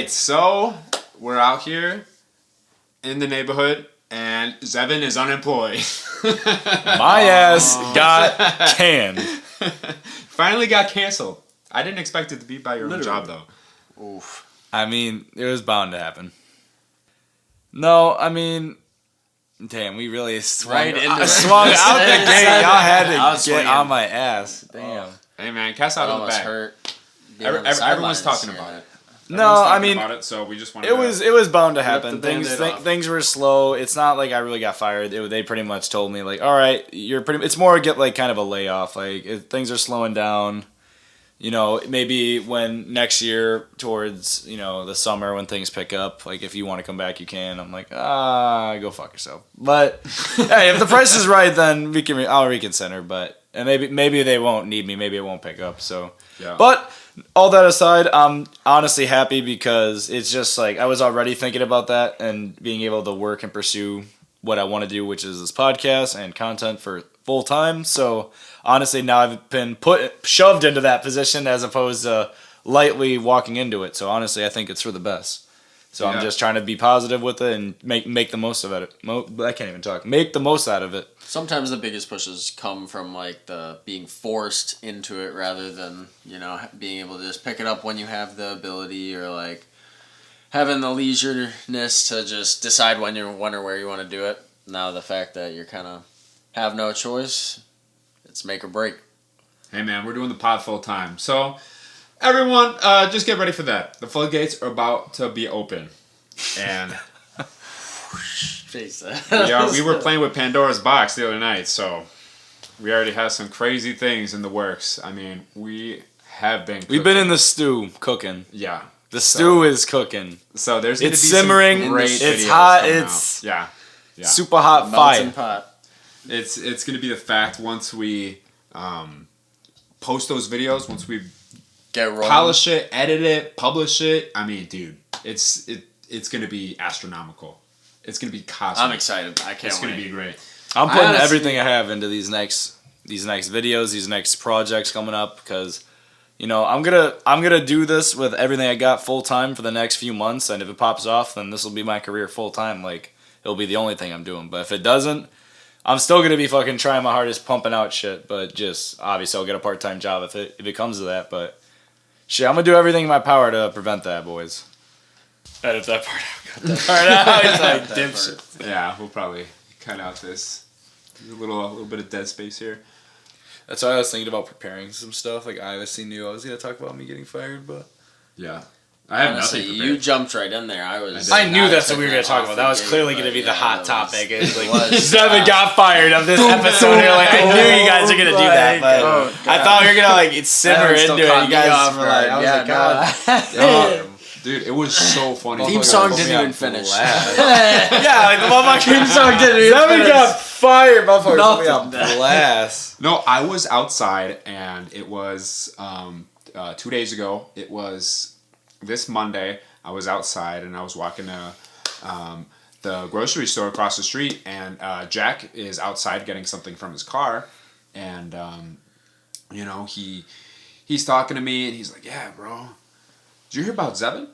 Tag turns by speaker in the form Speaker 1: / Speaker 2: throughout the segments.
Speaker 1: right, so we're out here in the neighborhood, and Zeven is unemployed.
Speaker 2: My ass got canned.
Speaker 1: Finally got canceled. I didn't expect it to be by your own job, though.
Speaker 3: Oof.
Speaker 2: I mean, it was bound to happen. No, I mean, damn, we really swung out the gate. Y'all had to get on my ass. Damn.
Speaker 1: Hey, man, cast out of the bag.
Speaker 3: Hurt.
Speaker 1: Everyone's talking about it.
Speaker 2: No, I mean,
Speaker 1: about it, so we just wanted
Speaker 2: it was bound to happen.
Speaker 3: Band-Aid
Speaker 2: Things were slow. It's not like I really got fired. They pretty much told me like, all right, it's more get like kind of a layoff. Like things are slowing down. You know, maybe when next year towards the summer when things pick up, like if you want to come back, you can. I'm like, go fuck yourself. But hey, if the price is right, then I'll reconsider. But and maybe they won't need me. Maybe it won't pick up. So
Speaker 1: Yeah.
Speaker 2: But all that aside, I'm honestly happy because it's just like I was already thinking about that and being able to work and pursue what I want to do, which is this podcast and content for full time. So honestly, now I've been shoved into that position as opposed to lightly walking into it. So honestly, I think it's for the best. So I'm just trying to be positive with it and make the most of it. I can't even talk. Make the most out of it.
Speaker 3: Sometimes the biggest pushes come from like the being forced into it rather than being able to just pick it up when you have the ability or like having the leisureness to just decide when or where you want to do it. Now the fact that you're kind of have no choice, it's make or break.
Speaker 1: Hey, man, we're doing the pod full time. So, everyone, just get ready for that. The floodgates are about to be open. And we were playing with Pandora's box the other night, so we already have some crazy things in the works. I mean, we've been
Speaker 2: in the stew cooking.
Speaker 1: Yeah.
Speaker 2: The stew is cooking.
Speaker 1: So there's going to be
Speaker 2: simmering,
Speaker 1: some great
Speaker 2: it's
Speaker 1: videos
Speaker 2: hot,
Speaker 1: coming
Speaker 2: it's
Speaker 1: out. Yeah.
Speaker 2: super hot fire.
Speaker 3: Pot.
Speaker 1: It's going to be the fact once we post those videos, once we
Speaker 3: get rolling,
Speaker 1: polish it, edit it, publish it. I mean, dude, it's going to be astronomical. It's going to be cosmic.
Speaker 3: I'm excited. I can't wait.
Speaker 1: It's going to be great.
Speaker 2: I'm putting everything I have into these next videos, these next projects coming up because I'm gonna do this with everything I got full time for the next few months, and if it pops off, then this will be my career full time. Like it'll be the only thing I'm doing. But if it doesn't, I'm still gonna be fucking trying my hardest, pumping out shit. But just obviously, I'll get a part-time job if it comes to that. But shit, I'm gonna do everything in my power to prevent that, boys. Edit that part out. Cut that part out. It's like dipshit.
Speaker 1: Yeah, we'll probably cut out this. There's a little bit of dead space here.
Speaker 2: That's why I was thinking about preparing some stuff. Like I obviously knew I was gonna talk about me getting fired, but
Speaker 1: yeah, I have
Speaker 3: honestly,
Speaker 1: nothing prepared.
Speaker 3: You jumped right in there.
Speaker 2: I knew that's what we were gonna talk about. That was clearly gonna be the hot topic. It's like
Speaker 3: Zeven
Speaker 2: got fired of this episode. You're like, I knew you guys were gonna do that, but I thought we were gonna simmer into it. You guys were like, I was like, God.
Speaker 1: Dude, it was so funny.
Speaker 3: Theme song didn't even finish.
Speaker 2: Yeah, like the motherfucking theme song didn't even finish. Zeven got fired. Motherfucker put me on blast.
Speaker 1: No, I was outside, and it was 2 days ago. It was this Monday. I was outside, and I was walking to the grocery store across the street, and Jack is outside getting something from his car, and he's talking to me, and he's like, "Yeah, bro. Did you hear about Zeven?"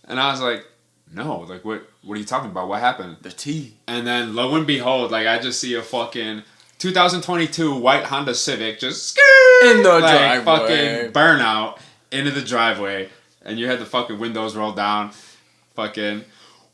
Speaker 1: And I was like, "No, like what are you talking about? What happened?"
Speaker 3: The tea.
Speaker 1: And then lo and behold, like I just see a fucking 2022 white Honda Civic just
Speaker 3: in the driveway,
Speaker 1: fucking burnout into the driveway, and you had the fucking windows rolled down, fucking.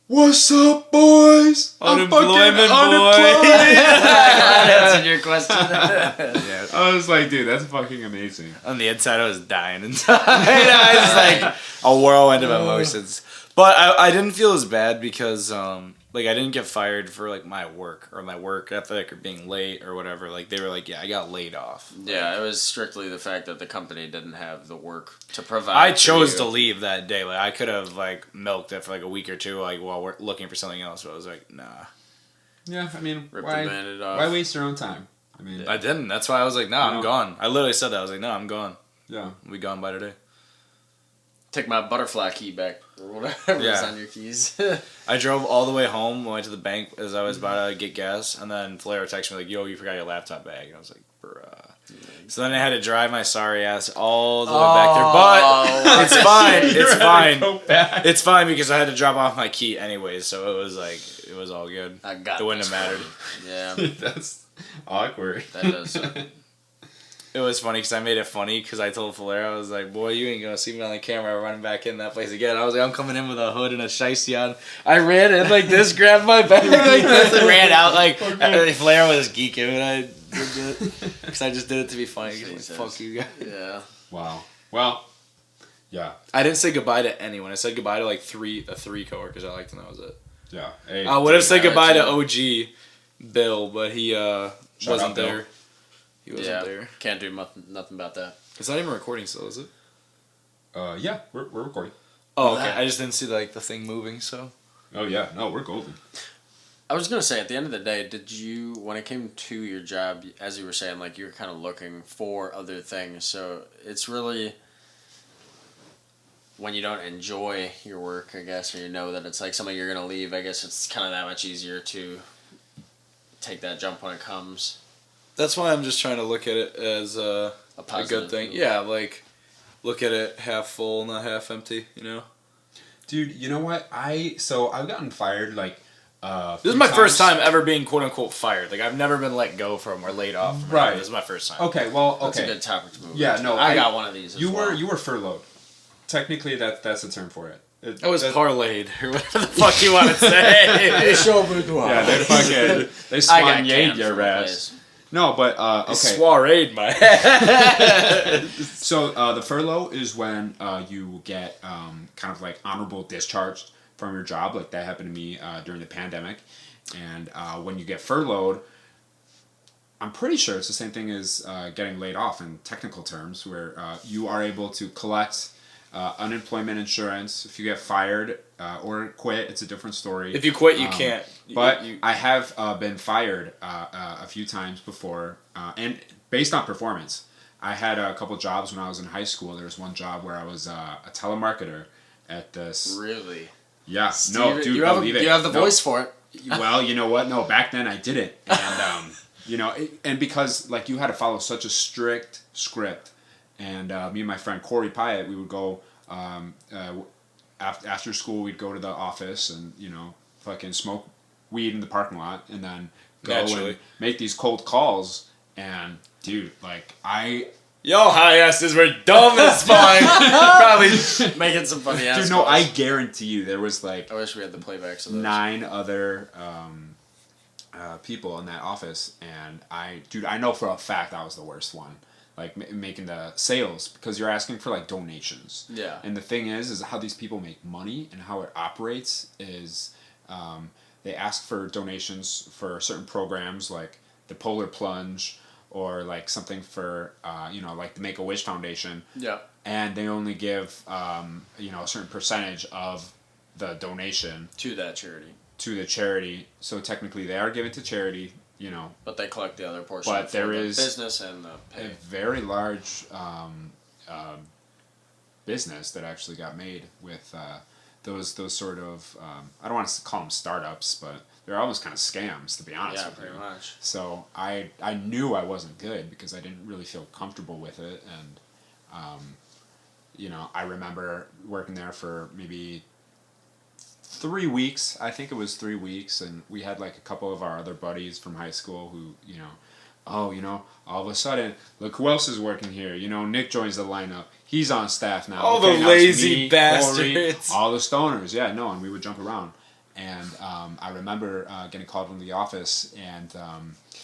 Speaker 1: What's up, boys?
Speaker 2: Unemployment boy.
Speaker 3: That answered your question.
Speaker 1: Yeah, I was like, dude, that's fucking amazing.
Speaker 2: On the inside, I was dying inside. I was like a whirlwind of emotions. But I didn't feel as bad because I didn't get fired for like my work or my work ethic or being late or whatever. Like they were like, yeah, I got laid off.
Speaker 3: Yeah, it was strictly the fact that the company didn't have the work to provide.
Speaker 2: I chose to leave that day. Like I could have like milked it for like a week or two, like while we're looking for something else. But I was like, nah.
Speaker 1: Yeah, I mean,
Speaker 3: Rip the Band-Aid off.
Speaker 1: Why waste your own time? I mean,
Speaker 2: I didn't. That's why I was like, nah, I'm gone. I literally said that. I was like, nah, I'm gone.
Speaker 1: Yeah,
Speaker 2: I'll be gone by today.
Speaker 3: Take my butterfly key back or whatever was on your keys.
Speaker 2: I drove all the way home, went to the bank as I was about to get gas, and then Flair texted me like, "Yo, you forgot your laptop bag." And I was like, "Bruh." So then I had to drive my sorry ass all the way back there. But it's fine. It's fine.
Speaker 1: Go back.
Speaker 2: It's fine because I had to drop off my key anyways, so it was like it was all good.
Speaker 3: I got
Speaker 2: It wouldn't
Speaker 3: this
Speaker 2: have mattered.
Speaker 3: one. Yeah,
Speaker 1: That's awkward.
Speaker 3: that does suck.
Speaker 2: It was funny because I made it funny because I told Falera, I was like, boy, you ain't going to see me on the camera running back in that place again. I was like, I'm coming in with a hood and a shiesty on. I ran in like this, grabbed my bag like this, and ran out like Falera was geeking when I did it. Because I just did it to be funny. Like, fuck you guys.
Speaker 3: Yeah.
Speaker 1: Wow. Well, yeah.
Speaker 2: I didn't say goodbye to anyone. I said goodbye to like three coworkers I liked, and that was it.
Speaker 1: Yeah. Hey,
Speaker 2: I would have said goodbye to
Speaker 3: too.
Speaker 2: OG Bill, but he wasn't
Speaker 1: out, Bill.
Speaker 2: there. He wasn't there.
Speaker 3: Can't do nothing about that.
Speaker 2: It's not even recording still, is it?
Speaker 1: Yeah, we're recording.
Speaker 2: Oh, okay. I just didn't see like the thing moving, so.
Speaker 1: Oh yeah, no, we're golden.
Speaker 3: I was gonna say, at the end of the day, did you, when it came to your job, as you were saying, like you were kind of looking for other things, so it's really when you don't enjoy your work, I guess, or you know that it's like something you're gonna leave, I guess it's kind of that much easier to take that jump when it comes.
Speaker 2: That's why I'm just trying to look at it as a good thing. Yeah, like look at it half full, not half empty. You know.
Speaker 1: Dude, you know what? I've gotten fired like.
Speaker 2: This is my first time ever being quote unquote fired. Like I've never been let go from or laid off.
Speaker 1: Right.
Speaker 2: This is my first time.
Speaker 1: Okay. Well. Okay.
Speaker 3: That's a good topic to move.
Speaker 1: Yeah.
Speaker 3: into.
Speaker 1: No.
Speaker 3: I got one of these.
Speaker 1: You were furloughed. Technically, that's the term for it.
Speaker 2: I was parlayed or whatever the fuck you want to say.
Speaker 1: Yeah, they fucking they soigned your ass. No, but okay.
Speaker 2: Soireed my ass.
Speaker 1: So the furlough is when you get kind of like honorable discharged from your job. Like that happened to me during the pandemic. And when you get furloughed, I'm pretty sure it's the same thing as getting laid off in technical terms, where you are able to collect unemployment insurance. If you get fired or quit, it's a different story.
Speaker 2: If you quit, you can't.
Speaker 1: But I have been fired a few times before, and based on performance. I had a couple jobs when I was in high school. There was one job where I was a telemarketer at this.
Speaker 3: Really?
Speaker 1: Yeah.
Speaker 3: Steve,
Speaker 1: no, dude, believe it.
Speaker 3: You have the
Speaker 1: No.
Speaker 3: voice for it.
Speaker 1: Well, you know what? No, back then I didn't, and and because like you had to follow such a strict script, and me and my friend Corey Pyatt, we would go after school. We'd go to the office and fucking smoke weed in the parking lot, and then go and make these cold calls. And dude, like
Speaker 2: Yo, high asses were dumb as fuck. Probably
Speaker 3: Making some funny ass
Speaker 1: dude, no,
Speaker 3: calls.
Speaker 1: I guarantee you there was like
Speaker 3: I wish we had the playbacks of those.
Speaker 1: 9 other people in that office, and I know for a fact I was the worst one, like making the sales, because you're asking for like donations.
Speaker 3: Yeah.
Speaker 1: And the thing is how these people make money and how it operates is they ask for donations for certain programs like the Polar Plunge or like something for like the Make-A-Wish Foundation.
Speaker 3: Yeah.
Speaker 1: And they only give a certain percentage of the donation
Speaker 3: To that charity.
Speaker 1: to the charity. So technically they are given to charity,
Speaker 3: But they collect the other portion
Speaker 1: But
Speaker 3: for
Speaker 1: there
Speaker 3: the
Speaker 1: is
Speaker 3: business and the
Speaker 1: a
Speaker 3: pay.
Speaker 1: very large business that actually got made with those sort of I don't want to call them startups, but they're almost kind of scams, to be honest
Speaker 3: Yeah,
Speaker 1: with
Speaker 3: pretty
Speaker 1: you.
Speaker 3: much.
Speaker 1: So I knew I wasn't good because I didn't really feel comfortable with it, and I remember working there for maybe 3 weeks. I think it was 3 weeks, and we had like a couple of our other buddies from high school who all of a sudden, look who else is working here. Nick joins the lineup. He's on staff now.
Speaker 2: All
Speaker 1: Okay,
Speaker 2: the
Speaker 1: now it's
Speaker 2: lazy
Speaker 1: me,
Speaker 2: bastards.
Speaker 1: Corey, all the stoners. Yeah, no, and we would jump around. And I remember getting called into the office, and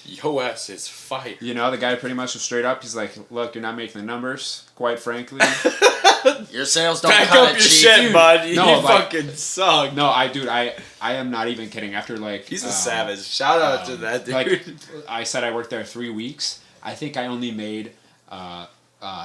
Speaker 2: Yo ass is fired.
Speaker 1: the guy pretty much was straight up. He's like, "Look, you're not making the numbers, quite frankly."
Speaker 3: Your sales don't
Speaker 2: Back
Speaker 3: cut
Speaker 2: up
Speaker 3: it,
Speaker 2: your
Speaker 3: chief.
Speaker 2: shit, bud. You
Speaker 1: no, like-
Speaker 2: fucking suck.
Speaker 1: No, I am not even kidding. After like
Speaker 2: He's a savage. Shout out to that dude.
Speaker 1: like I said, I worked there 3 weeks. I think I only made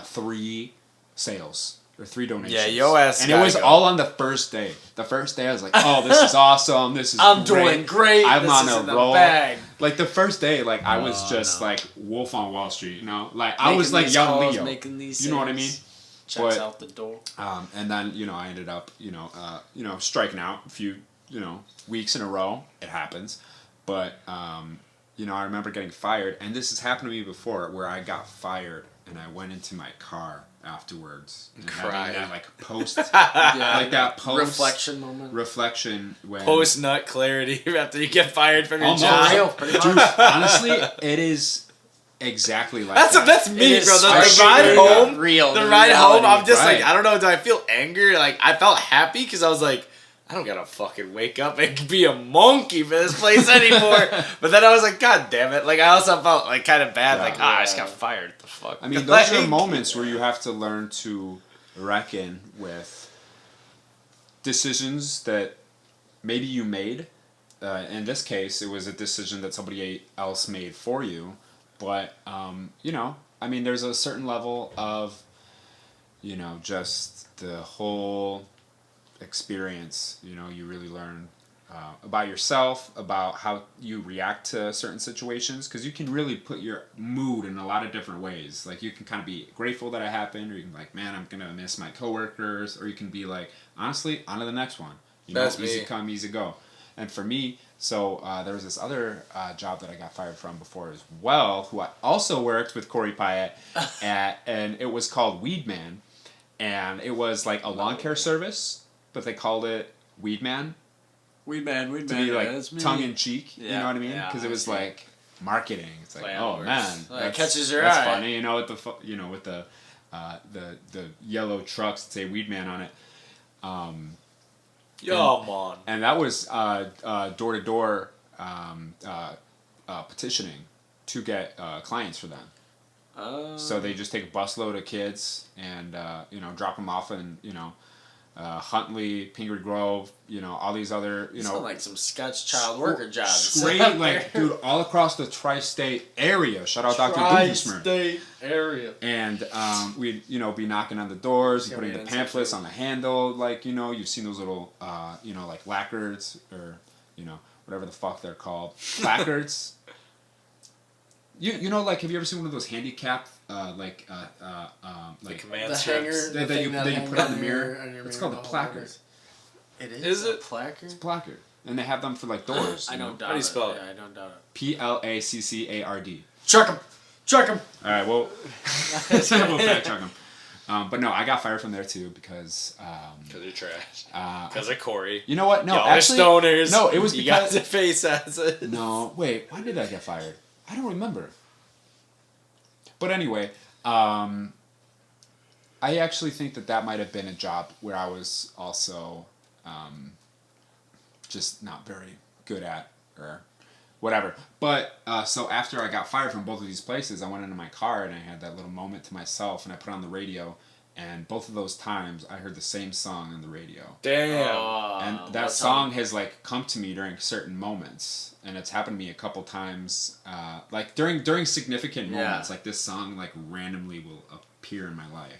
Speaker 1: 3 sales or 3 donations.
Speaker 2: Yeah, yo ass
Speaker 1: and it
Speaker 2: gotta
Speaker 1: was
Speaker 2: go.
Speaker 1: all on the first day. The first day, I was like, "Oh, this is awesome! This is
Speaker 3: I'm
Speaker 1: great.
Speaker 3: doing great.
Speaker 1: I'm
Speaker 3: This
Speaker 1: on
Speaker 3: is
Speaker 1: a
Speaker 3: in the
Speaker 1: roll."
Speaker 3: bag.
Speaker 1: Like the first day, like I was
Speaker 3: Oh,
Speaker 1: just
Speaker 3: no.
Speaker 1: like Wolf on Wall Street. Like I was
Speaker 3: Making
Speaker 1: like
Speaker 3: these
Speaker 1: young
Speaker 3: calls,
Speaker 1: Leo.
Speaker 3: Making these
Speaker 1: You know what I mean?
Speaker 3: sales. Checks
Speaker 1: But-
Speaker 3: out the door.
Speaker 1: And then I ended up striking out a few weeks in a row. It happens, but I remember getting fired, and this has happened to me before, where I got fired and I went into my car afterwards and
Speaker 2: Cried.
Speaker 1: having that like post,
Speaker 3: Yeah,
Speaker 1: like that post
Speaker 3: reflection moment.
Speaker 1: reflection when
Speaker 2: Post nut clarity after you get fired from your
Speaker 1: Almost.
Speaker 2: job.
Speaker 3: Real, pretty much.
Speaker 1: Dude, honestly, it is exactly like that.
Speaker 2: That's me,
Speaker 3: It
Speaker 2: bro.
Speaker 3: is
Speaker 2: The
Speaker 1: actually
Speaker 2: ride
Speaker 1: real.
Speaker 2: home,
Speaker 3: Real,
Speaker 2: the
Speaker 3: the
Speaker 2: ride home.
Speaker 3: reality.
Speaker 2: I'm just
Speaker 1: Right.
Speaker 2: like, I don't know. Do I feel anger? Like I felt happy because I was like, I don't gotta fucking wake up and be a monkey for this place anymore. But then I was like, God damn it! Like I also felt like kind of bad.
Speaker 1: Yeah.
Speaker 2: Like I just got fired. The fuck.
Speaker 1: I mean, those
Speaker 2: Like,
Speaker 1: are moments where you have to learn to reckon with decisions that maybe you made. In this case, it was a decision that somebody else made for you. But, I mean, there's a certain level of, just the whole experience, you really learn about yourself, about how you react to certain situations, because you can really put your mood in a lot of different ways. Like, you can kind of be grateful that it happened, or you can be like, man, I'm going to miss my coworkers, or you can be like, honestly, on to the next one.
Speaker 2: That's
Speaker 1: easy
Speaker 2: me.
Speaker 1: come, easy go. And for me, so there was this other job that I got fired from before as well, who I also worked with Corey Pyatt at, and it was called Weed Man. And it was like a lawn care service, but they called it Weed Man
Speaker 3: Weed man,
Speaker 1: to be like
Speaker 3: that's me.
Speaker 1: tongue in cheek. You
Speaker 3: Yeah,
Speaker 1: know what I mean?
Speaker 3: yeah,
Speaker 1: Because it was
Speaker 3: I see.
Speaker 1: like marketing. It's like,
Speaker 3: Play
Speaker 1: oh
Speaker 3: on
Speaker 1: man,
Speaker 3: words. Like,
Speaker 1: that's,
Speaker 3: catches your
Speaker 1: that's
Speaker 3: eye.
Speaker 1: funny. With the yellow trucks that say Weed Man on it.
Speaker 2: Yo, man.
Speaker 1: And that was door to door petitioning to get clients for them. So they just take a busload of kids and drop them off in Huntley, Pingree Grove, all these other
Speaker 3: Sound like some sketch child worker jobs.
Speaker 1: straight like dude all across the tri-state area. Shout out Dr. Doofusmer.
Speaker 3: Tri-state area.
Speaker 1: And we'd be knocking on the doors, and
Speaker 3: Yeah,
Speaker 1: putting the
Speaker 3: man,
Speaker 1: pamphlets
Speaker 3: so
Speaker 1: on the handle, like you've seen those little like lacquers or whatever the fuck they're called, placards. Like, have you ever seen one of those handicapped like
Speaker 2: Command
Speaker 3: The
Speaker 2: strips.
Speaker 3: hanger
Speaker 1: that you
Speaker 3: hangs
Speaker 1: put on the
Speaker 3: your-
Speaker 1: mirror?
Speaker 3: on your
Speaker 1: It's
Speaker 3: mirror
Speaker 1: called
Speaker 3: the
Speaker 1: the
Speaker 3: whole
Speaker 1: placard.
Speaker 3: It is.
Speaker 2: Is
Speaker 3: a
Speaker 2: it?
Speaker 3: placard?
Speaker 1: It's a placard, and they have them for like doors.
Speaker 3: I don't doubt
Speaker 2: How do you
Speaker 3: it.
Speaker 2: spell it?
Speaker 3: Yeah, I don't doubt it.
Speaker 1: Placcard.
Speaker 3: Chuck him. Chuck him.
Speaker 1: All right, well, we'll fact check them. But no, I got fired from there too because.
Speaker 2: Because you're trash.
Speaker 1: Uh,
Speaker 2: Because of Corey.
Speaker 1: you know what? No,
Speaker 2: Y'all
Speaker 1: actually,
Speaker 2: are stoners.
Speaker 1: no, it was
Speaker 2: you got
Speaker 1: because.
Speaker 2: the face asses.
Speaker 1: No, wait. Why did I get fired? I don't remember. But anyway, I actually think that might have been a job where I was also just not very good at or whatever. But so after I got fired from both of these places, I went into my car and I had that little moment to myself, and I put on the radio. And both of those times, I heard the same song on the radio.
Speaker 2: Damn.
Speaker 1: And that song has like come to me during certain moments, and it's happened to me a couple times. Like during significant moments, like this song like randomly will appear in my life,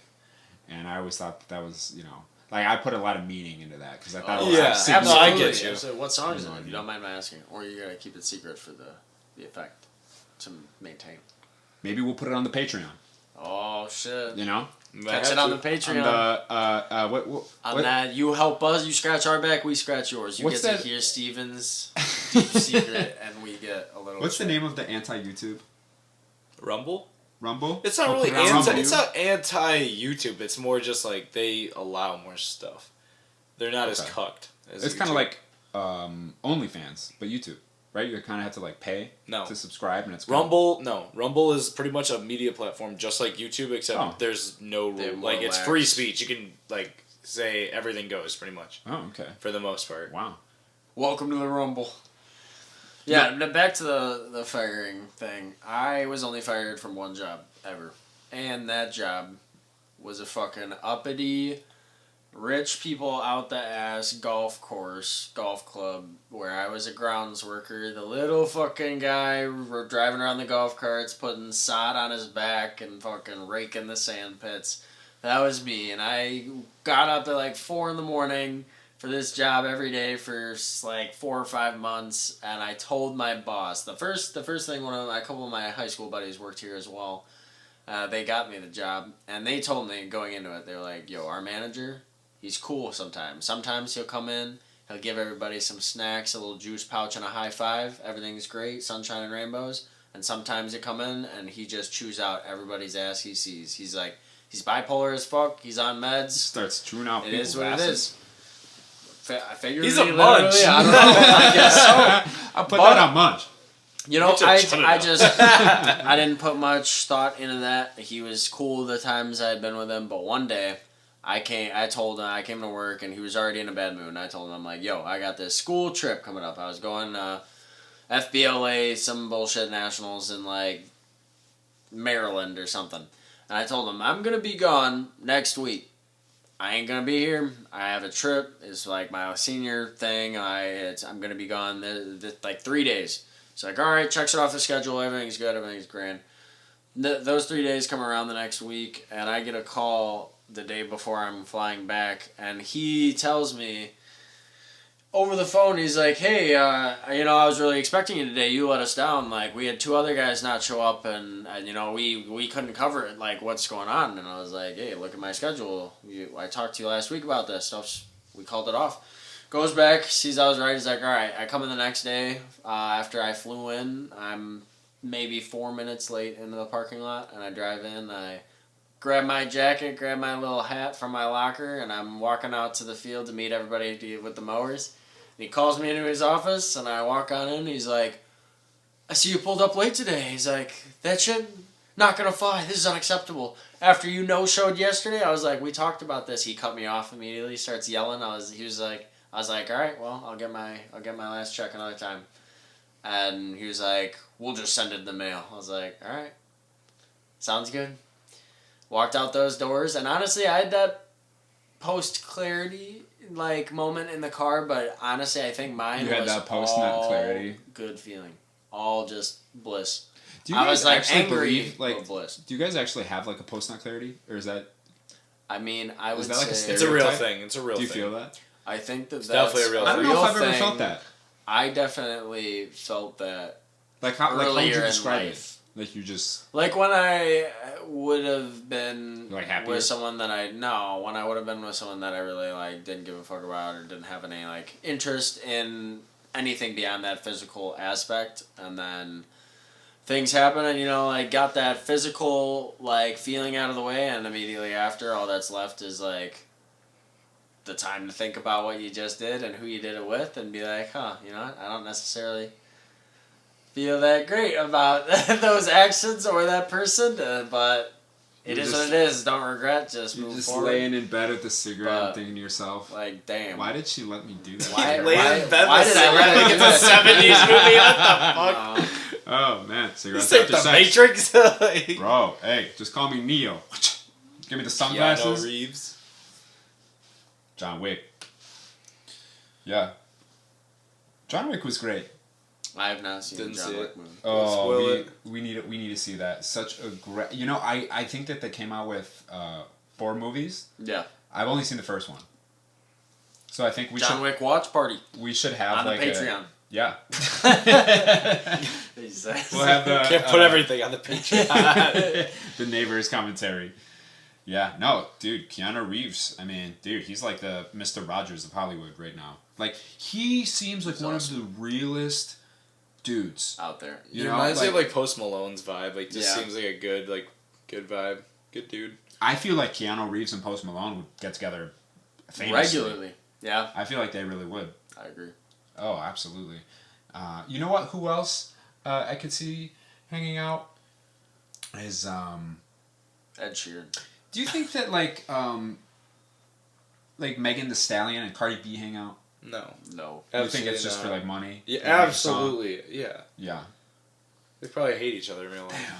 Speaker 1: and I always thought that was like I put a lot of meaning into that because I thought it was
Speaker 2: yeah,
Speaker 1: like,
Speaker 2: absolutely. I get you.
Speaker 3: So what song is it?
Speaker 1: No
Speaker 3: If you
Speaker 1: idea.
Speaker 3: don't mind my asking, or you gotta keep it secret for the effect to maintain.
Speaker 1: maybe we'll put it on the Patreon.
Speaker 3: Oh shit!
Speaker 2: Catch
Speaker 3: it on the Patreon.
Speaker 1: On the
Speaker 3: On that, you help us, you scratch our back, we scratch yours. You
Speaker 1: What's
Speaker 3: get
Speaker 1: that?
Speaker 3: to hear Steven's deep secret, and we get a little.
Speaker 1: What's the name of the anti-YouTube?
Speaker 2: Rumble?
Speaker 1: Rumble?
Speaker 2: It's not
Speaker 1: We'll
Speaker 2: really
Speaker 1: put it on Rumble.
Speaker 2: it's not anti-YouTube. It's more just like they allow more stuff. They're not as
Speaker 1: Okay.
Speaker 2: cucked as
Speaker 1: It's kind
Speaker 2: YouTube.
Speaker 1: of like OnlyFans, but YouTube, right? You kind of have to like pay
Speaker 2: No.
Speaker 1: to subscribe, and it's kinda-
Speaker 2: Rumble. No, Rumble is pretty much a media platform just like YouTube, except
Speaker 1: Oh.
Speaker 2: there's no
Speaker 3: They're
Speaker 2: rule.
Speaker 3: more
Speaker 2: Like it's
Speaker 3: lax.
Speaker 2: free speech. You can like say everything goes pretty much
Speaker 1: Oh, okay.
Speaker 2: for the most part.
Speaker 1: Wow.
Speaker 3: Welcome to the Rumble. Yeah, but back to the firing thing. I was only fired from one job ever. And that job was a fucking uppity, rich people out the ass golf club, where I was a grounds worker. The little fucking guy driving around the golf carts, putting sod on his back and fucking raking the sand pits. That was me. And I got up at like 4 a.m. for this job every day for like 4 or 5 months, and I told my boss the first thing. A couple of my high school buddies worked here as well. They got me the job, and they told me going into it, they were like, "Yo, our manager, he's cool sometimes. Sometimes he'll come in, He'll give everybody some snacks, a little juice pouch, and a high five. Everything's great, sunshine and rainbows. And sometimes you come in and he just chews out everybody's ass he sees. He's like, he's bipolar as fuck. He's on meds.
Speaker 1: Starts chewing out
Speaker 3: It
Speaker 1: people's
Speaker 3: is what
Speaker 1: asses.
Speaker 3: it is. I figured
Speaker 2: He's a munch.
Speaker 3: I don't know. I guess so.
Speaker 1: I'll put that on munch.
Speaker 3: You know,
Speaker 2: Get your chin
Speaker 3: I
Speaker 2: up.
Speaker 3: just I didn't put much thought into that. He was cool the times I'd been with him, but one day I came to work and he was already in a bad mood. And I told him, I'm like, yo, I got this school trip coming up. I was going FBLA, some bullshit nationals in like Maryland or something. And I told him, I'm gonna be gone next week. I ain't gonna be here. I have a trip. It's like my senior thing. I'm gonna be gone like 3 days. It's like, all right, checks it off the schedule. Everything's good. Everything's grand. Those 3 days come around the next week, and I get a call the day before I'm flying back, and he tells me over the phone, he's like, hey, I was really expecting you today. You let us down. Like, we had 2 other guys not show up, and we couldn't cover it. Like, what's going on? And I was like, hey, look at my schedule. I talked to you last week about this stuff. We called it off. Goes back, sees I was right. He's like, all right. I come in the next day after I flew in. I'm maybe 4 minutes late into the parking lot, and I drive in. I grab my jacket, grab my little hat from my locker, and I'm walking out to the field to meet everybody with the mowers. And he calls me into his office, and I walk on in. He's like, I see you pulled up late today. He's like, that shit, not gonna fly. This is unacceptable. After you no-showed yesterday, I was like, we talked about this. He cut me off immediately, starts yelling. I was like, all right, well, I'll get my last check another time. And he was like, we'll just send it in the mail. I was like, all right, sounds good. Walked out those doors, and honestly, I had that post-clarity like moment in the car, but honestly, I think mine
Speaker 1: You had
Speaker 3: was
Speaker 1: that post-nut
Speaker 3: all
Speaker 1: clarity.
Speaker 3: good feeling. All just bliss.
Speaker 1: Do you
Speaker 3: I
Speaker 1: guys
Speaker 3: was like
Speaker 1: actually
Speaker 3: angry,
Speaker 1: believe, like,
Speaker 3: but bliss.
Speaker 1: do you guys actually have like a post-nut clarity, or is that?
Speaker 3: I mean, I would
Speaker 1: that like a
Speaker 3: say
Speaker 2: It's a real
Speaker 1: stereotype?
Speaker 2: thing. It's a real
Speaker 1: Do you
Speaker 2: thing.
Speaker 1: feel that?
Speaker 3: I think that's
Speaker 2: definitely a real
Speaker 1: I don't know if I've ever
Speaker 3: thing.
Speaker 1: felt that.
Speaker 3: I definitely felt that
Speaker 1: Like how would
Speaker 3: earlier
Speaker 1: you
Speaker 3: in
Speaker 1: describe
Speaker 3: life.
Speaker 1: it? Like you just
Speaker 3: Like when I would have been
Speaker 1: Like happier?
Speaker 3: with someone that when I would have been with someone that I really like didn't give a fuck about or didn't have any like interest in anything beyond that physical aspect, and then things happen and like got that physical like feeling out of the way, and immediately after all that's left is like the time to think about what you just did and who you did it with and be like, I don't necessarily feel that great about those actions or that person, but it
Speaker 1: You're
Speaker 3: is
Speaker 1: just-
Speaker 3: what it is. Don't regret. Just
Speaker 1: you're
Speaker 3: move
Speaker 1: just
Speaker 3: forward.
Speaker 1: laying in bed with the cigarette and
Speaker 3: But-
Speaker 1: thinking to yourself,
Speaker 3: Like, damn.
Speaker 1: why did she let me do that?
Speaker 3: Why-
Speaker 1: to her?
Speaker 2: Lay in bed
Speaker 3: why
Speaker 2: with
Speaker 3: did I let
Speaker 2: cigarette
Speaker 3: her
Speaker 2: like
Speaker 3: do
Speaker 2: it's a
Speaker 3: that?
Speaker 2: 70s movie. What the fuck?
Speaker 1: Oh man,
Speaker 2: You
Speaker 1: cigarettes
Speaker 2: say
Speaker 1: after
Speaker 2: the
Speaker 1: sex.
Speaker 2: Matrix? Like,
Speaker 1: Bro, hey, just call me Neo. Give me the
Speaker 2: Keanu
Speaker 1: sunglasses.
Speaker 2: Reeves.
Speaker 1: John Wick. Yeah. John Wick was great.
Speaker 3: I have not seen
Speaker 2: Didn't
Speaker 3: the John
Speaker 2: see
Speaker 3: Wick
Speaker 2: it.
Speaker 3: movie.
Speaker 1: Oh,
Speaker 2: Spoil
Speaker 1: we need to see that. Such a great. I think that they came out with 4 movies.
Speaker 3: Yeah.
Speaker 1: I've only seen the first one. So I think
Speaker 3: John Wick watch party
Speaker 1: we should have
Speaker 3: on the
Speaker 1: like
Speaker 3: Patreon.
Speaker 1: yeah.
Speaker 3: Exactly.
Speaker 1: We'll have the
Speaker 2: Can't put everything on the Patreon.
Speaker 1: the neighbors commentary. Yeah, no, dude, Keanu Reeves. I mean, dude, he's like the Mr. Rogers of Hollywood right now. Like he seems like
Speaker 3: He's
Speaker 1: one
Speaker 3: awesome.
Speaker 1: of the realest dudes.
Speaker 3: Out there.
Speaker 1: You
Speaker 2: It
Speaker 1: know,
Speaker 2: reminds me of like Post Malone's vibe. Like, just
Speaker 3: Yeah.
Speaker 2: seems like a good vibe. Good dude.
Speaker 1: I feel like Keanu Reeves and Post Malone would get together famously.
Speaker 3: Regularly. Yeah,
Speaker 1: I feel like they really would.
Speaker 3: I agree.
Speaker 1: Oh, absolutely. You know what? Who else I could see hanging out is
Speaker 3: Ed Sheeran.
Speaker 1: do you think that like Megan Thee Stallion and Cardi B hang out?
Speaker 2: No.
Speaker 3: No.
Speaker 1: You think it's
Speaker 2: Absolutely
Speaker 1: just
Speaker 2: not.
Speaker 1: for like money?
Speaker 2: Yeah,
Speaker 1: And, like, a song?
Speaker 2: absolutely. Yeah.
Speaker 1: Yeah.
Speaker 2: They probably hate each other in real life.
Speaker 1: Damn.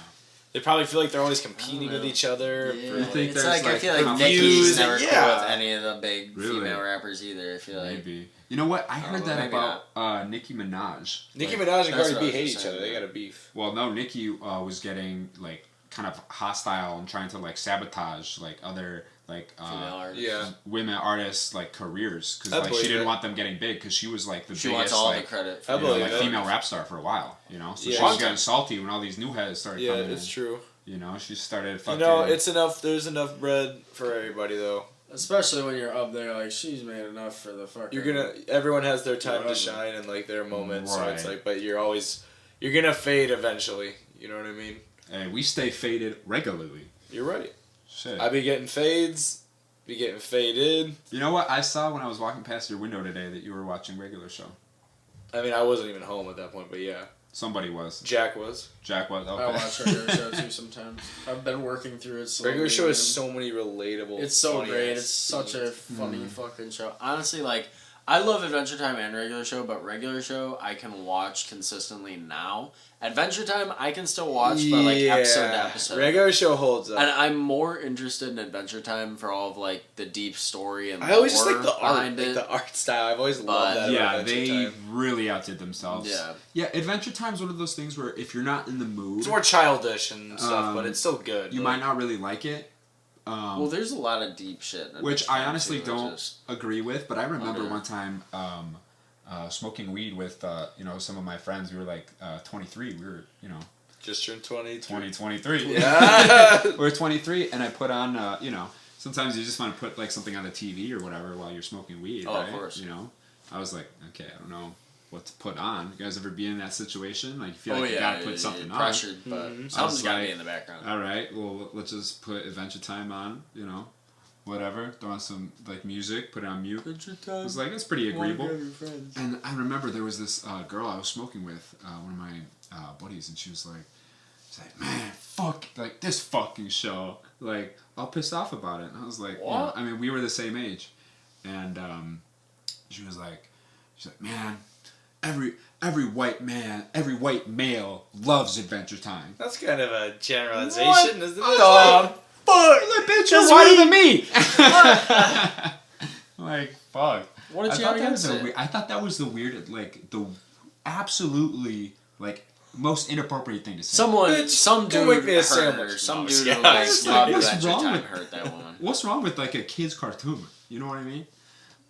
Speaker 2: They probably feel like they're always competing
Speaker 3: I don't
Speaker 2: with
Speaker 3: know.
Speaker 2: each other.
Speaker 3: Yeah.
Speaker 2: for,
Speaker 1: You think
Speaker 3: It's
Speaker 1: there's,
Speaker 3: like I
Speaker 1: like,
Speaker 3: feel like
Speaker 1: confused
Speaker 3: Nicki's never
Speaker 2: and-
Speaker 3: cool
Speaker 2: yeah.
Speaker 3: with any of the big
Speaker 1: Really?
Speaker 3: female rappers either. I feel like
Speaker 1: Maybe. You know what? I heard
Speaker 3: know,
Speaker 1: that
Speaker 3: maybe
Speaker 1: about Nicki Minaj.
Speaker 2: Nicki
Speaker 1: Like,
Speaker 2: Minaj and
Speaker 3: That's
Speaker 2: Cardi
Speaker 3: what I
Speaker 2: B
Speaker 3: was
Speaker 2: hate
Speaker 3: just
Speaker 2: each
Speaker 3: saying,
Speaker 2: other. They
Speaker 3: yeah.
Speaker 2: got a beef.
Speaker 1: Well, no, Nicki was getting like kind of hostile and trying to like sabotage like other like
Speaker 3: female artists.
Speaker 2: Yeah.
Speaker 1: women artists like careers because
Speaker 2: I
Speaker 1: like she
Speaker 2: believe
Speaker 1: didn't
Speaker 2: it.
Speaker 1: want them getting big because she was like the
Speaker 3: She
Speaker 1: biggest
Speaker 3: wants all
Speaker 1: like
Speaker 3: the credit.
Speaker 2: I
Speaker 1: you know,
Speaker 2: believe
Speaker 1: like
Speaker 2: it.
Speaker 1: female rap star for a while. You know, so
Speaker 2: Yeah.
Speaker 1: she was getting salty when all these new heads started
Speaker 2: Yeah,
Speaker 1: coming
Speaker 2: it's
Speaker 1: in.
Speaker 2: true.
Speaker 1: You know, she started
Speaker 2: You
Speaker 1: fucking.
Speaker 2: know, it's enough. There's enough bread for everybody, though.
Speaker 3: Especially when you're up there, like, she's made enough for the fucking...
Speaker 2: Everyone has their time
Speaker 3: Whatever.
Speaker 2: to shine and, like, their moment, so it's
Speaker 1: Right.
Speaker 2: like, but you're gonna fade eventually, you know what I mean?
Speaker 1: Hey, we stay faded regularly.
Speaker 2: You're right.
Speaker 1: Shit.
Speaker 2: I be getting fades, be getting faded.
Speaker 1: You know what I saw when I was walking past your window today that you were watching Regular Show?
Speaker 2: I mean, I wasn't even home at that point, but yeah.
Speaker 1: Somebody was.
Speaker 2: Jack was.
Speaker 1: Jack was. Okay.
Speaker 3: I watch Regular Show too sometimes. I've been working through it slowly.
Speaker 2: Regular Show has
Speaker 3: man.
Speaker 2: so many relatable.
Speaker 3: It's so
Speaker 2: funny
Speaker 3: great.
Speaker 2: ass
Speaker 3: It's such a
Speaker 2: scenes.
Speaker 3: funny fucking show. Honestly, like, I love Adventure Time and Regular Show, but Regular Show I can watch consistently now. Adventure Time I can still watch, but like episode to episode.
Speaker 2: Regular Show holds up.
Speaker 3: And I'm more interested in Adventure Time for all of like the deep story and
Speaker 2: I always just
Speaker 3: lore
Speaker 2: like the art,
Speaker 3: behind
Speaker 2: like
Speaker 3: it.
Speaker 2: the art style. I've always loved that.
Speaker 1: Yeah,
Speaker 2: about
Speaker 1: they
Speaker 2: Adventure Time.
Speaker 1: really outdid themselves.
Speaker 3: Yeah.
Speaker 1: Yeah, Adventure Time's one of those things where if you're not in the mood,
Speaker 2: It's more childish and stuff, but it's still good.
Speaker 1: you might not really like it.
Speaker 3: Well, there's a lot of deep shit. In
Speaker 1: Which
Speaker 3: Adventure
Speaker 1: I
Speaker 3: Time,
Speaker 1: honestly
Speaker 3: too,
Speaker 1: don't
Speaker 3: which is-
Speaker 1: agree with, but I remember
Speaker 3: Wonder.
Speaker 1: one time smoking weed with some of my friends. We were like 23. We were
Speaker 2: just turned 20.
Speaker 1: 23.
Speaker 2: Yeah.
Speaker 1: We were 23, and I put on sometimes you just want to put like something on the TV or whatever while you're smoking weed.
Speaker 3: Oh,
Speaker 1: right?
Speaker 3: of course.
Speaker 1: I was like, okay, I don't know what to put on. You guys ever be in that situation? Like you feel like you gotta put something
Speaker 3: you're
Speaker 1: on.
Speaker 3: pressured, but
Speaker 1: I was
Speaker 3: something's gotta
Speaker 1: like,
Speaker 3: be in the background.
Speaker 1: All right, well, let's just put Adventure Time on, whatever. Throw on some, like, music, put it on mute.
Speaker 3: Adventure
Speaker 1: It
Speaker 3: Time.
Speaker 1: was like, it's pretty agreeable.
Speaker 3: Wanna grab your friends.
Speaker 1: And I remember there was this girl I was smoking with, one of my buddies, and she was like, man, fuck, like, this fucking show. Like, all pissed off about it. And I was like,
Speaker 3: What?
Speaker 1: I mean, we were the same age. And she was like, man, every white male loves Adventure Time.
Speaker 2: That's kind of a generalization, isn't it?
Speaker 1: Fuck! That bitch is whiter than me! Like, fuck.
Speaker 3: What did
Speaker 1: I
Speaker 3: she
Speaker 1: thought
Speaker 3: have
Speaker 1: that was
Speaker 3: against it?
Speaker 1: I thought that was the weird, like, the absolutely, like, most inappropriate thing to say.
Speaker 3: Some dude
Speaker 2: go make me a
Speaker 3: hurt
Speaker 2: sandwich.
Speaker 3: her. Some
Speaker 2: No,
Speaker 3: dude
Speaker 2: yeah.
Speaker 3: who like
Speaker 1: It's
Speaker 3: loved
Speaker 1: like, what's
Speaker 3: Adventure
Speaker 1: wrong
Speaker 3: Time
Speaker 1: with-
Speaker 3: hurt that woman.
Speaker 1: What's wrong with, like, a kid's cartoon? You know what I mean?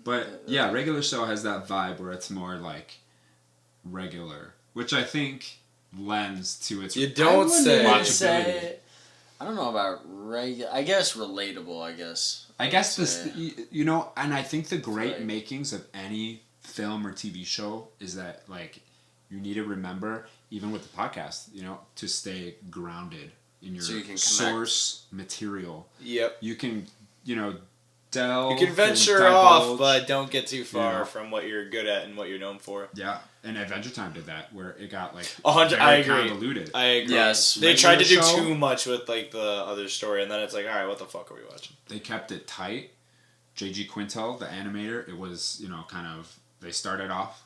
Speaker 1: But, yeah, Regular Show has that vibe where it's more, like, regular. Which I think lends to its...
Speaker 2: You don't say.
Speaker 1: Watchability.
Speaker 3: I don't know about regular. I guess relatable. I guess.
Speaker 1: I guess this,
Speaker 3: Yeah.
Speaker 1: and I think the great
Speaker 3: Like-
Speaker 1: makings of any film or TV show is that, like, you need to remember, even with the podcast, to stay grounded in your
Speaker 3: So you can connect.
Speaker 1: source material.
Speaker 2: Yep.
Speaker 1: You can, delve.
Speaker 2: You can venture
Speaker 1: and
Speaker 2: off,
Speaker 1: divulge.
Speaker 2: but don't get too far
Speaker 1: Yeah.
Speaker 2: from what you're good at and what you're known for.
Speaker 1: Yeah, and Adventure Time did that, where it got, like,
Speaker 2: 100.
Speaker 1: very
Speaker 2: I agree.
Speaker 1: convoluted.
Speaker 2: I agree.
Speaker 3: Yes.
Speaker 2: They tried to do
Speaker 1: Regular show-
Speaker 2: too much with like the other story, and then it's like, all right, what the fuck are we watching?
Speaker 1: They kept it tight. J.G. Quintel, the animator, it was, kind of, they started off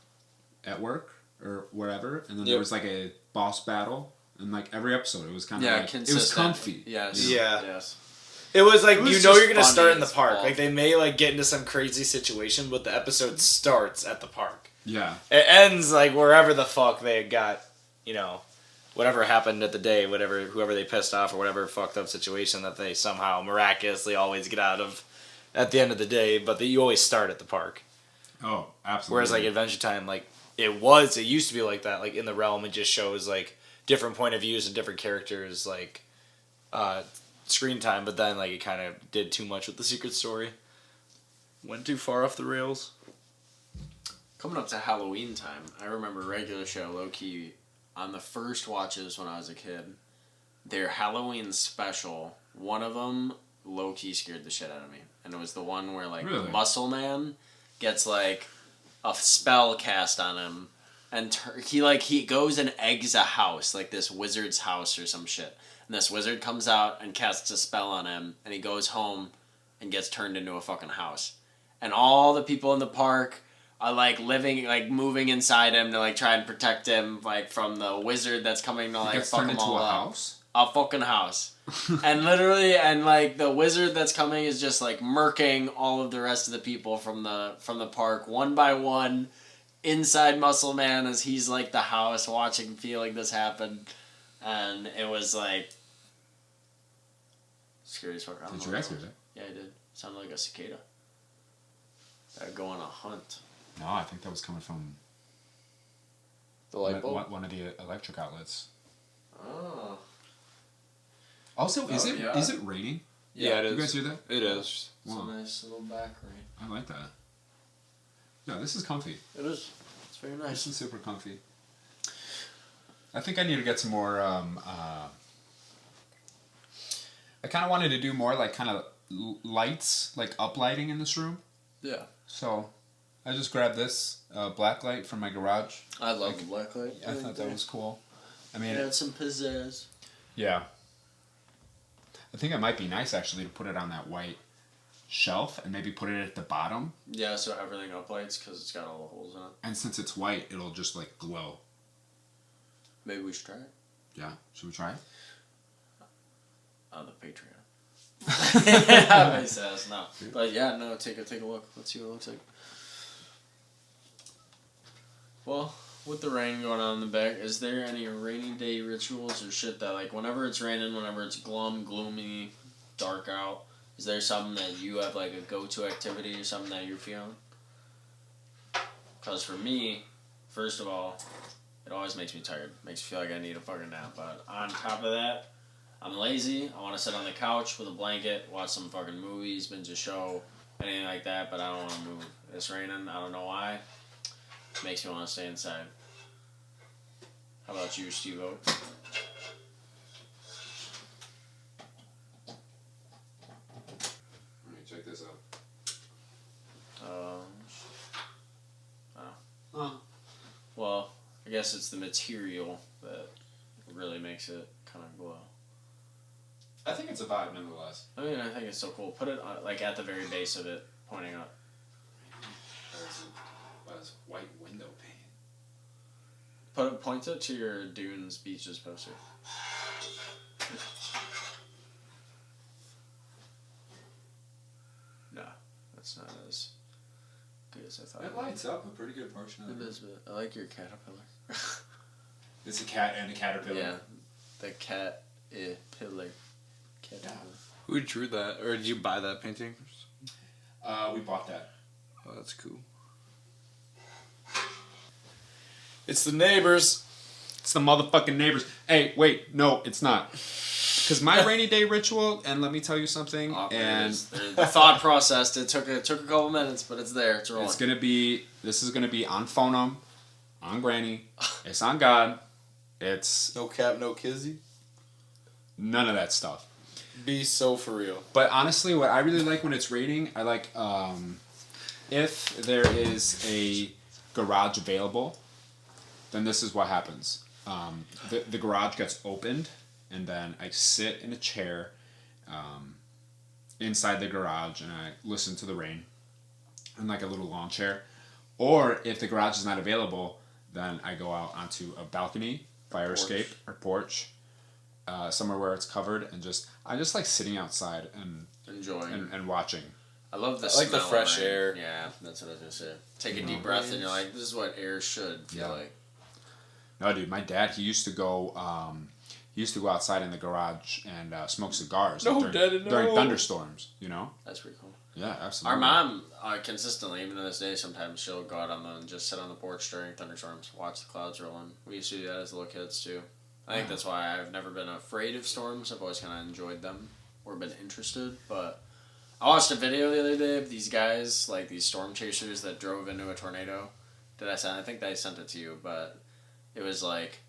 Speaker 1: at work or whatever, and then there
Speaker 2: Yep.
Speaker 1: was, like, a boss battle, and, like, every episode, it was kind of,
Speaker 3: Yeah,
Speaker 1: like, it was
Speaker 3: consistent.
Speaker 1: comfy.
Speaker 3: Yes.
Speaker 2: Yeah.
Speaker 3: Yes.
Speaker 2: It was like
Speaker 3: It was
Speaker 2: you're
Speaker 3: just
Speaker 2: gonna
Speaker 3: funny
Speaker 2: start in the
Speaker 3: as
Speaker 2: park.
Speaker 3: fuck.
Speaker 2: Like they may like get into some crazy situation, but the episode starts at the park.
Speaker 1: Yeah.
Speaker 2: It ends like wherever the fuck they got, whatever happened at the day, whoever they pissed off or whatever fucked up situation that they somehow miraculously always get out of at the end of the day. But you always start at the park.
Speaker 1: Oh, absolutely.
Speaker 2: Whereas like Adventure Time, like it used to be like that. Like in the realm, it just shows like different point of views and different characters, like screen time. But then like it kind of did too much with the secret story. Went too far off the rails.
Speaker 3: Coming up to Halloween time, I remember Regular Show low key on the first watches when I was a kid. Their Halloween special, one of them low key scared the shit out of me, and it was the one where like
Speaker 1: Really?
Speaker 3: Muscle Man gets like a spell cast on him, and he goes and eggs a house, like this wizard's house or some shit. And this wizard comes out and casts a spell on him, and he goes home and gets turned into a fucking house. And all the people in the park are like moving inside him to like try and protect him like from the wizard that's coming to like
Speaker 1: gets
Speaker 3: fuck
Speaker 1: turned
Speaker 3: him
Speaker 1: into
Speaker 3: all
Speaker 1: a
Speaker 3: up.
Speaker 1: house?
Speaker 3: A fucking house. And literally, and like the wizard that's coming is just like murking all of the rest of the people from the park one by one inside Muscle Man as he's like the house watching, feeling this happen. And it was like scary as fuck. I don't
Speaker 1: Did
Speaker 3: know
Speaker 1: you guys
Speaker 3: what
Speaker 1: hear
Speaker 3: it
Speaker 1: that?
Speaker 3: was. Yeah, I did. Sounded like a cicada. That'd go on a hunt.
Speaker 1: No, I think that was coming from
Speaker 3: The light bulb?
Speaker 1: one of the electric outlets.
Speaker 3: Oh.
Speaker 1: Also, is
Speaker 3: Oh,
Speaker 1: it
Speaker 3: yeah.
Speaker 1: is it raining?
Speaker 2: Yeah, it is.
Speaker 1: You guys hear that?
Speaker 2: It is.
Speaker 3: It's a nice little back rain.
Speaker 1: I like that. No, this is comfy.
Speaker 3: It is. It's very nice.
Speaker 1: This is super comfy. I think I need to get some more. I kind of wanted to do more like kind of lights, like uplighting in this room.
Speaker 3: Yeah.
Speaker 1: So, I just grabbed this black light from my garage.
Speaker 3: I love the black light.
Speaker 1: I thought that was cool. I mean,
Speaker 3: it had some pizzazz.
Speaker 1: Yeah. I think it might be nice actually to put it on that white shelf and maybe put it at the bottom.
Speaker 3: Yeah, so everything uplights because it's got all the holes in it.
Speaker 1: And since it's white, it'll just like glow.
Speaker 3: Maybe we should try it.
Speaker 1: Yeah, should we try it?
Speaker 3: On the Patreon. That makes sense. No, but yeah, no. Take a look. Let's see what it looks like. Well, with the rain going on in the back, is there any rainy day rituals or shit that like whenever it's raining, whenever it's gloomy, dark out? Is there something that you have like a go-to activity or something that you're feeling? Because for me, first of all, it always makes me tired. Makes me feel like I need a fucking nap. But on top of that, I'm lazy. I want to sit on the couch with a blanket, watch some fucking movies, binge a show, anything like that. But I don't want to move. It's raining. I don't know why. Makes me want to stay inside. How about you, Steve-O?
Speaker 1: Let me check this out.
Speaker 3: Well, I guess it's the material that really makes it kind of glow.
Speaker 1: I think it's a vibe nonetheless.
Speaker 3: I mean, I think it's so cool. Put it like at the very base of it, pointing up.
Speaker 1: That's white window pane.
Speaker 3: Point it to your Dunes Beaches poster. No, that's not as good as I thought.
Speaker 1: It lights up a pretty good portion of
Speaker 3: It
Speaker 1: it.
Speaker 3: is, but I like your caterpillar.
Speaker 1: It's a cat and a caterpillar.
Speaker 3: Yeah, the pillar. Caterpillar.
Speaker 2: Who drew that, or did you buy that painting?
Speaker 1: We bought that.
Speaker 2: Oh, that's cool. It's the neighbors.
Speaker 1: It's the motherfucking neighbors. Hey, wait, no, it's not. Because my rainy day ritual, and let me tell you something, and
Speaker 3: the thought process, it took a couple minutes, but it's there. It's rolling.
Speaker 1: This is gonna be on Phonum, on Granny, it's on God, it's
Speaker 2: No cap, no kizzy.
Speaker 1: none of that stuff.
Speaker 2: Be so for real.
Speaker 1: But honestly, what I really like when it's raining, I like if there is a garage available, then this is what happens. The garage gets opened, and then I sit in a chair inside the garage, and I listen to the rain in like a little lawn chair. Or if the garage is not available, then I go out onto a balcony, fire escape, or porch, somewhere where it's covered, and I just like sitting outside and
Speaker 3: enjoying
Speaker 1: and watching.
Speaker 3: I love the
Speaker 2: I like the
Speaker 3: smell of
Speaker 2: fresh
Speaker 3: rain.
Speaker 2: air.
Speaker 3: Yeah, that's what I was gonna say. Take a deep breath, and you're like, "This is what air should feel like."
Speaker 1: No, dude, my dad, he used to go outside in the garage and smoke cigars during thunderstorms. You know.
Speaker 3: That's pretty cool.
Speaker 1: Yeah, absolutely.
Speaker 3: Our mom consistently, even to this day, sometimes she'll go out and just sit on the porch during thunderstorms, watch the clouds rolling. We used to do that as little kids too. I think that's why I've never been afraid of storms. I've always kind of enjoyed them or been interested. But I watched a video the other day of these guys, like these storm chasers that drove into a tornado. I think I sent it to you, but it was like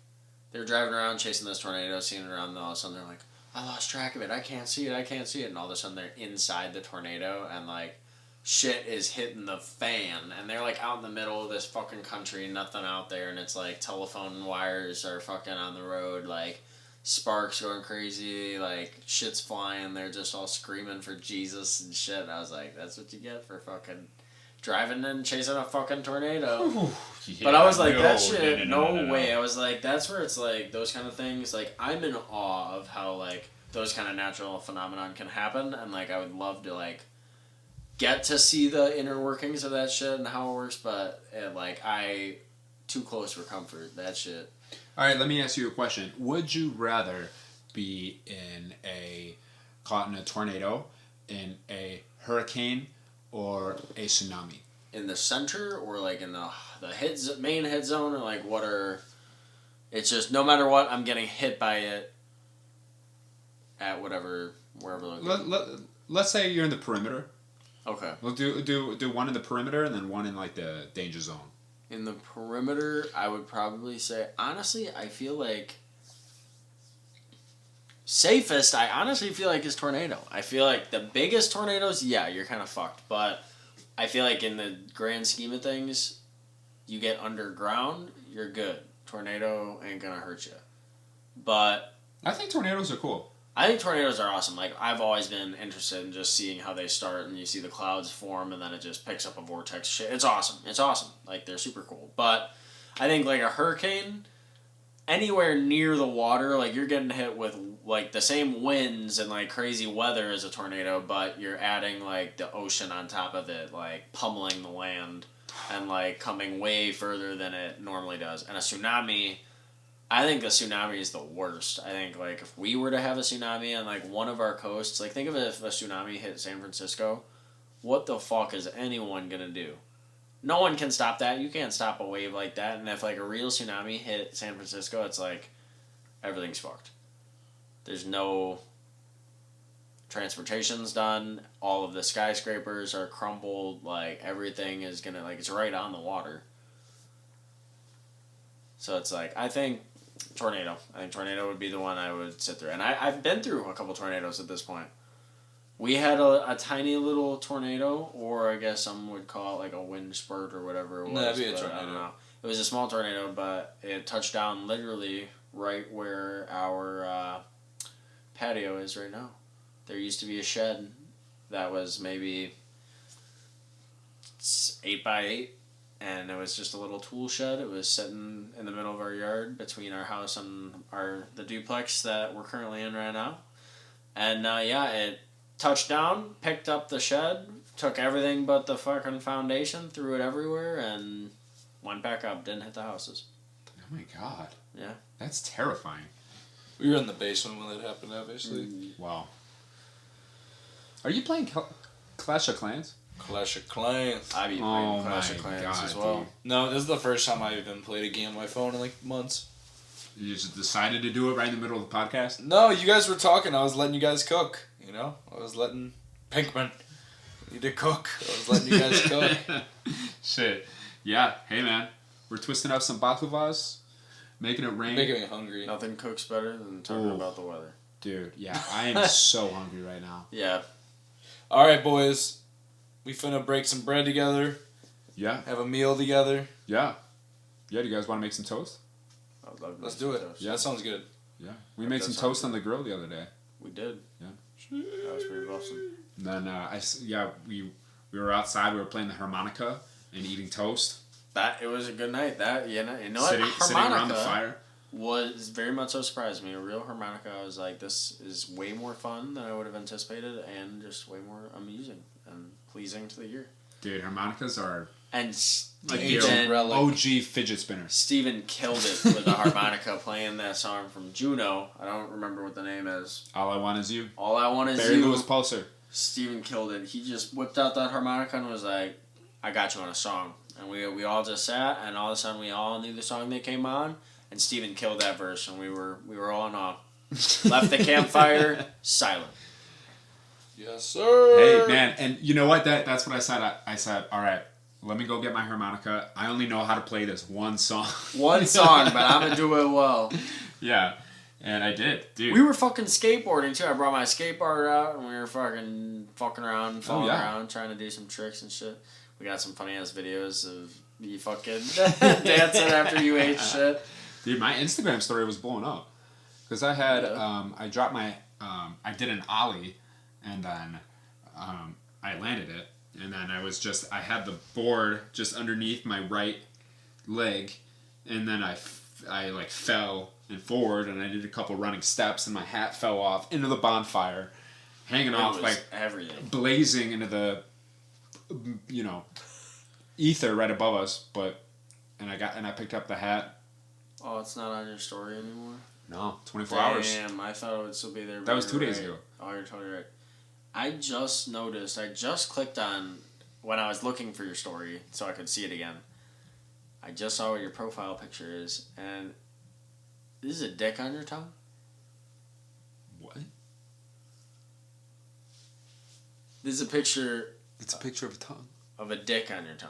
Speaker 3: they were driving around chasing this tornado, seeing it around, and all of a sudden they're like, I lost track of it. I can't see it. And all of a sudden they're inside the tornado and like shit is hitting the fan. And they're like out in the middle of this fucking country, nothing out there. And it's like telephone wires are fucking on the road, like sparks going crazy, like shit's flying. They're just all screaming for Jesus and shit. And I was like, that's what you get for fucking driving and chasing a fucking tornado. Yeah, but I was like, that shit, no way. I was like, that's where it's like, those kind of things, like, I'm in awe of how, like, those kind of natural phenomenon can happen, and, like, I would love to, like, get to see the inner workings of that shit and how it works, but, too close for comfort, that shit.
Speaker 1: Alright, let me ask you a question. Would you rather be caught in a tornado, in a hurricane, or a tsunami?
Speaker 3: In the center, or like in the main head zone, or like what are... It's just no matter what, I'm getting hit by it. at wherever
Speaker 1: Let's say you're in the perimeter.
Speaker 3: Okay.
Speaker 1: We'll do one in the perimeter and then one in like the danger zone.
Speaker 3: In the perimeter, I would probably say, honestly, I feel like safest, I honestly feel like is tornado. I feel like the biggest tornadoes, yeah, you're kind of fucked. But I feel like in the grand scheme of things, you get underground, you're good. Tornado ain't gonna hurt you. But
Speaker 1: I think tornadoes are cool.
Speaker 3: I think tornadoes are awesome. Like, I've always been interested in just seeing how they start, and you see the clouds form, and then it just picks up a vortex shit. It's awesome. It's awesome. Like, they're super cool. But I think, like, a hurricane, anywhere near the water, like, you're getting hit with, like, the same winds and, like, crazy weather as a tornado, but you're adding, like, the ocean on top of it, like, pummeling the land and, like, coming way further than it normally does. And a tsunami... I think a tsunami is the worst. I think, like, if we were to have a tsunami on, like, one of our coasts, like, think of it if a tsunami hit San Francisco, what the fuck is anyone gonna do? No one can stop that. You can't stop a wave like that. And if, like, a real tsunami hit San Francisco, it's like, everything's fucked. There's no transportation's done. All of the skyscrapers are crumbled. Like, everything is gonna, like, it's right on the water. So it's like, I think tornado. I think tornado would be the one I would sit through. And I've been through a couple tornadoes at this point. We had a tiny little tornado, or I guess some would call it like a wind spurt or whatever it was.
Speaker 2: No, that'd be a
Speaker 3: but
Speaker 2: tornado.
Speaker 3: I don't know. It was a small tornado, but it touched down literally right where our patio is right now. There used to be a shed that was maybe 8x8. And it was just a little tool shed. It was sitting in the middle of our yard between our house and the duplex that we're currently in right now. And it touched down, picked up the shed, took everything but the fucking foundation, threw it everywhere, and went back up. Didn't hit the houses.
Speaker 1: Oh my god.
Speaker 3: Yeah.
Speaker 1: That's terrifying.
Speaker 2: We were in the basement when that happened, obviously.
Speaker 1: Wow. Are you playing Clash of Clans?
Speaker 2: Clash of Clans.
Speaker 3: I've been playing Clash of Clans as well.
Speaker 1: Dude.
Speaker 2: No, this is the first time I've even played a game on my phone in like months.
Speaker 1: You just decided to do it right in the middle of the podcast?
Speaker 2: No, you guys were talking. I was letting you guys cook. You know, I was letting Pinkman need to cook. I was letting you guys cook.
Speaker 1: Shit. Yeah. Hey man, we're twisting up some baklavas, making it rain.
Speaker 2: Making me hungry.
Speaker 3: Nothing cooks better than talking about the weather.
Speaker 1: Dude, yeah, I am so hungry right now.
Speaker 3: Yeah.
Speaker 2: All right, boys. We finna break some bread together.
Speaker 1: Yeah.
Speaker 2: Have a meal together.
Speaker 1: Yeah. Yeah, do you guys want to make some toast?
Speaker 3: I would love to
Speaker 2: Let's
Speaker 3: make
Speaker 2: do it.
Speaker 3: some toast.
Speaker 2: Yeah, that sounds good.
Speaker 1: Yeah. We made some toast on the grill the other day.
Speaker 3: We did.
Speaker 1: Yeah.
Speaker 3: That was pretty awesome.
Speaker 1: And then, we were outside, we were playing the harmonica and eating toast.
Speaker 3: It was a good night. You know
Speaker 1: sitting around the
Speaker 3: Harmonica
Speaker 1: fire.
Speaker 3: was very much so surprised me. A real harmonica, I was like, this is way more fun than I would have anticipated, and just way more amusing and pleasing to the ear.
Speaker 1: Dude, harmonicas are
Speaker 3: And
Speaker 1: like
Speaker 3: Steven,
Speaker 1: the OG fidget spinners.
Speaker 3: Steven killed it with the harmonica playing that song from Juno. I don't remember what the name is.
Speaker 1: All I Want Is You.
Speaker 3: All I Want Is
Speaker 1: Barry
Speaker 3: You.
Speaker 1: Lewis Pulsar.
Speaker 3: Steven killed it. He just whipped out that harmonica and was like, I got you on a song. And we all just sat, and all of a sudden we all knew the song that came on, and Steven killed that verse, and we were all in awe. Left the campfire, silent.
Speaker 2: Yes, sir.
Speaker 1: Hey, man, and you know what? That's what I said. I said, all right, let me go get my harmonica. I only know how to play this one song.
Speaker 3: One song, but I'm going to do it well.
Speaker 1: Yeah, and I did, dude.
Speaker 3: We were fucking skateboarding, too. I brought my skateboard out, and we were fucking around, falling around, trying to do some tricks and shit. We got some funny-ass videos of me fucking dancing after you ate shit.
Speaker 1: Dude, my Instagram story was blowing up. Because I had, I dropped my, I did an ollie, and then I landed it. And then I had the board just underneath my right leg. And then I like fell and forward, and I did a couple running steps, and my hat fell off into the bonfire, hanging off, like,
Speaker 3: everything.
Speaker 1: blazing into the, ether right above us. And I picked up the hat.
Speaker 3: Oh, it's not on your story anymore?
Speaker 1: No, 24 hours.
Speaker 3: Damn, I thought it would still be there.
Speaker 1: That was 2 days ago.
Speaker 3: Oh, you're totally right. I just noticed, I just clicked on, when I was looking for your story so I could see it again, I just saw what your profile picture is, and this is a dick on your tongue?
Speaker 1: What?
Speaker 3: There's a picture
Speaker 1: It's a picture of a tongue.
Speaker 3: of a dick on your tongue.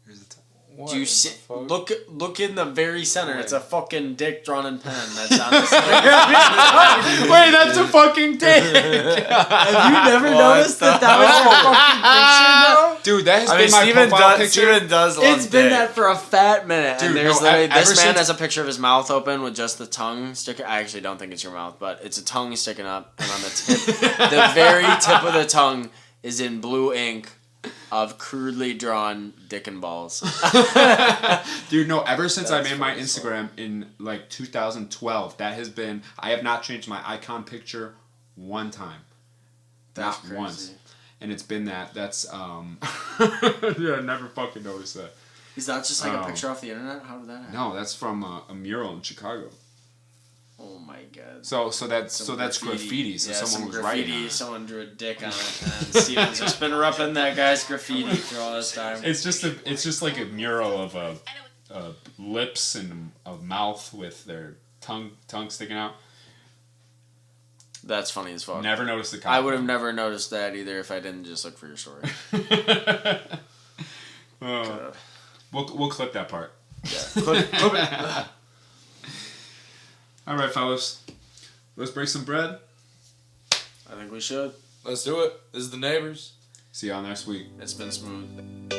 Speaker 1: Here's a tongue.
Speaker 2: What
Speaker 3: Do you
Speaker 2: in
Speaker 3: see?
Speaker 2: the fuck?
Speaker 3: Look in the very center.
Speaker 2: Wait.
Speaker 3: It's a fucking dick drawn in pen. That's on the sleeve.
Speaker 1: Wait, that's a fucking dick.
Speaker 3: Have you never
Speaker 2: What
Speaker 3: noticed that was a fucking picture,
Speaker 1: Dude, that has
Speaker 2: I mean,
Speaker 1: been my
Speaker 2: Steven
Speaker 1: profile
Speaker 2: does.
Speaker 1: picture.
Speaker 2: Steven does
Speaker 3: bro?
Speaker 2: love
Speaker 3: It's been
Speaker 2: dick.
Speaker 3: that for a fat minute.
Speaker 1: Dude,
Speaker 3: and there's
Speaker 1: no,
Speaker 3: literally,
Speaker 1: ever
Speaker 3: this man
Speaker 1: since-
Speaker 3: has a picture of his mouth open with just the tongue sticking. I actually don't think it's your mouth, but it's a tongue sticking up, and on the tip, the very tip of the tongue is in blue ink of crudely drawn dick and balls.
Speaker 1: Dude, no, ever since I
Speaker 3: That's
Speaker 1: made my
Speaker 3: funny as
Speaker 1: Instagram in like 2012, that has been, I have not changed my icon picture one time.
Speaker 3: That's
Speaker 1: Not
Speaker 3: crazy.
Speaker 1: once. And it's been that's, yeah, I never fucking noticed that.
Speaker 3: Is that just like a
Speaker 1: Oh.
Speaker 3: picture off the internet? How did that happen?
Speaker 1: No, that's from a mural in Chicago.
Speaker 3: Oh my god.
Speaker 1: So that's
Speaker 3: Some
Speaker 1: graffiti. So
Speaker 3: yeah,
Speaker 1: someone
Speaker 3: some
Speaker 1: was
Speaker 3: graffiti.
Speaker 1: writing on it.
Speaker 3: Someone drew a dick on it, and Steven's just been repping that guy's graffiti for all this time.
Speaker 1: It's just like a mural of lips and a mouth with their tongue sticking out.
Speaker 3: That's funny as fuck.
Speaker 1: Never noticed the.
Speaker 3: I would have never noticed that either if I didn't just look for your story. God.
Speaker 1: We'll clip that part.
Speaker 3: Yeah. Clip it.
Speaker 1: All right, fellas, let's break some bread.
Speaker 3: I think we should.
Speaker 2: Let's do it. This is the neighbors.
Speaker 1: See y'all next week.
Speaker 3: It's been smooth.